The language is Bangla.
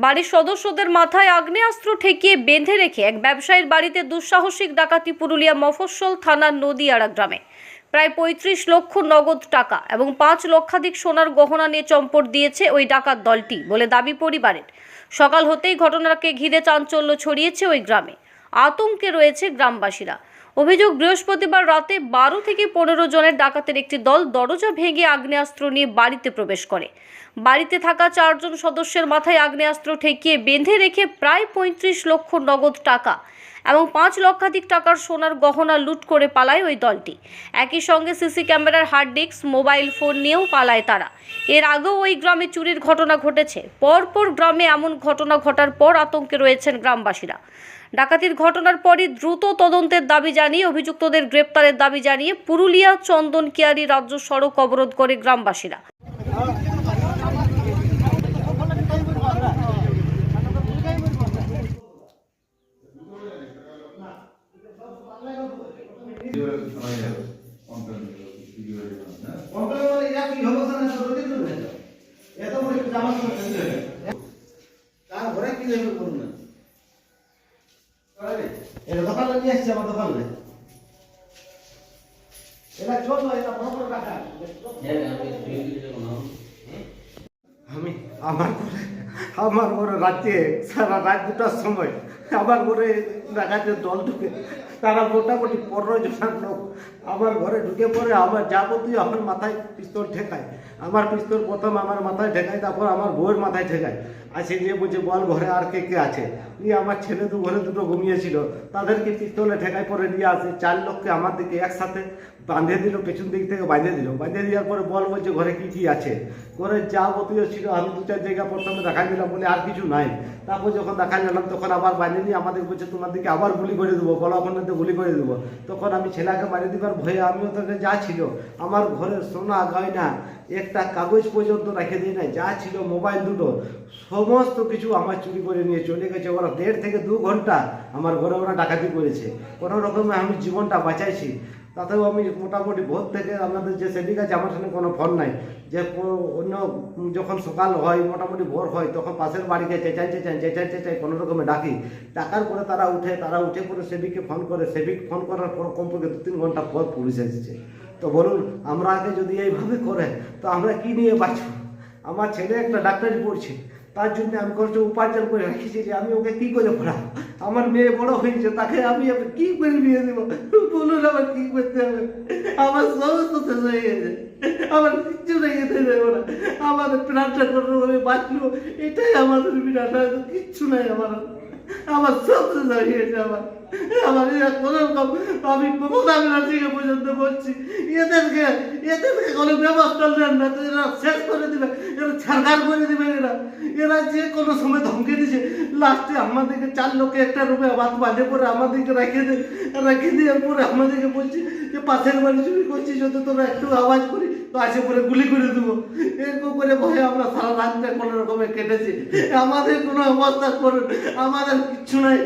বাড়ির সদস্যদের মাথায় আগ্নেয়াস্ত্র ঠেকিয়ে বেঁধে রেখে এক ব্যবসায়ীর বাড়িতে দুঃসাহসিক ডাকাতি পুরুলিয়া মফস্বল থানার নদীয়াড়া গ্রামে। প্রায় ৩৫ লক্ষ নগদ টাকা এবং ৫ লক্ষাধিক সোনার গহনা নিয়ে চম্পট দিয়েছে ওই ডাকাত দলটি বলে দাবি পরিবারের। সকাল হতেই ঘটনাকে ঘিরে চাঞ্চল্য ছড়িয়েছে ওই গ্রামে। আতঙ্কে রয়েছে গ্রামবাসীরা। অভিযোগ, বৃহস্পতিবার রাতে ১২ থেকে ১৫ জনের ডাকাতের একটি দল দরজা ভেঙে আগ্নেয়াস্ত্র নিয়ে বাড়িতে প্রবেশ করে। বাড়িতে থাকা ৪ জন সদস্যের মাথায় আগ্নেয়াস্ত্র ঠেকিয়ে বেঁধে রেখে প্রায় ৩৫ লক্ষ নগদ টাকা এবং ৫ লক্ষাধিক টাকার সোনার গহনা লুট করে পালায় ওই দলটি। একই সঙ্গে সিসি ক্যামেরার হার্ড ডিস্ক, মোবাইল ফোন নিয়েও পালায় তারা। এর আগেও ওই গ্রামে চুরির ঘটনা ঘটেছে। পরপর গ্রামে এমন ঘটনা ঘটার পর আতঙ্কে রয়েছেন গ্রামবাসীরা। ডাকাতির ঘটনার পরই দ্রুত তদন্তের দাবি জানিয়ে অভিযুক্তদের গ্রেপ্তারের দাবি জানিয়ে পুরুলিয়া চন্দনকিয়ারি রাজ্য সড়ক অবরোধ করে গ্রামবাসীরা। আমার ঘরে রাতে সারা রাত 2টার সময় আমার ঘরে ডাকাতের দল ঢুকে, তারা মোটামুটি 15 জনের লোক আমার ঘরে ঢুকে পড়ে। আমার যাবতীয় আমার মাথায় পিস্তল ঠেকায়। আমার পিস্তল প্রথম আমার মাথায় ঠেকায়, তারপর আমার বউয়ের মাথায় ঠেকায়। আসে নিয়ে বলছে, বল ঘরে আর কে কে আছে। নিয়ে আমার ছেলে ঘরে দুটো ঘুমিয়েছিল, তাদেরকে পিস্তলে ঠেকায় পরে নিয়ে আসে। 4 লোককে আমার দিকে একসাথে বাঁধে দিল, পেছন দিক থেকে বাঁধে দিল। বাঁধে দেওয়ার পরে বল বলছে ঘরে কি কি আছে। ঘরে যাবতীয় ছিল। আমি 2-4 জায়গা প্রথমে দেখাই দিলাম, বলে আর কিছু নাই। তারপর যখন দেখাই নিলাম তখন আবার বাঁধে নিয়ে আমাদের বলছে, তোমার দিকে আবার গুলি করে দেবো, বলো আপনাদের গুলি করে দেবো। তখন আমি ছেলেকে মারি দিবার ভয়ে আমিও তাদের যা ছিল আমার ঘরের সোনা গয়না একটা কাগজ পর্যন্ত রেখে দিই নাই, যা ছিল মোবাইল দুটো সমস্ত কিছু আমার চুরি করে নিয়ে চলে গেছে। ওরা 1.5 থেকে 2 ঘন্টা আমার ঘরে ওরা ডাকাতি করেছে। কোনো রকমে আমি জীবনটা বাঁচাইছি। তাতেও আমি মোটামুটি ভোর থেকে আমাদের যে সেদিক আছে, আমার সঙ্গে কোনো ফোন নাই যে অন্য যখন সকাল হয় মোটামুটি ভোর হয় তখন পাশের বাড়িতে চেঁচাই কোনো রকমে ডাকি। ডাকার পরে তারা উঠে পরে সেবিককে ফোন করে। সেবিক ফোন করার পর কমপক্ষে 2-3 ঘন্টা পর পুলিশ এসেছে। তো বলুন, আমরা আগে যদি এইভাবে করে তো আমরা কি নিয়ে বাঁচব? আমার ছেলে একটা ডাক্তারি পড়ছে, তার জন্য আমি কষ্ট উপার্জন করে রেখেছি যে আমি ওকে কি করে পড়াবো। আমার মেয়ে বড় হয়েছে, তাকে আমি কি করে বিয়ে দেবো? বলুন আমার কি করতে হবে? আমার সমস্ত শেষ হয়ে গেছে, আমার কিচ্ছু রেখে দেবো না। আমাদের প্রাণটা কোনো ভাবে বাঁচলো, এটাই আমাদের বিরাট, কিচ্ছু নাই আমার সব শেষ হয়ে গেছে। আমার কোনো রকম আমি মমতা ব্যানার্জিকে পর্যন্ত বলছি, এদেরকে কোনো ব্যবস্থা নেন না তো এরা শেষ করে দেবে, এরা ছাড়খাড় করে দেবে। এরা যে কোনো সময় ধমকে দিচ্ছে। লাস্টে আমাদেরকে 4 লোকে একটা রুমে বাঁধে পরে আমাদেরকে রেখে দেওয়ার পরে আমাদেরকে বলছি যে পাশের বাড়ি চুরি করছিস, যদি তোরা একটু আওয়াজ করি তো আসে পরে গুলি করে দেবো। এরকম করে ভয়ে আমরা সারা রাতটা কোনো রকমে কেটেছি। আমাদের কোনো অবস্থা করুন, আমাদের কিচ্ছু নাই।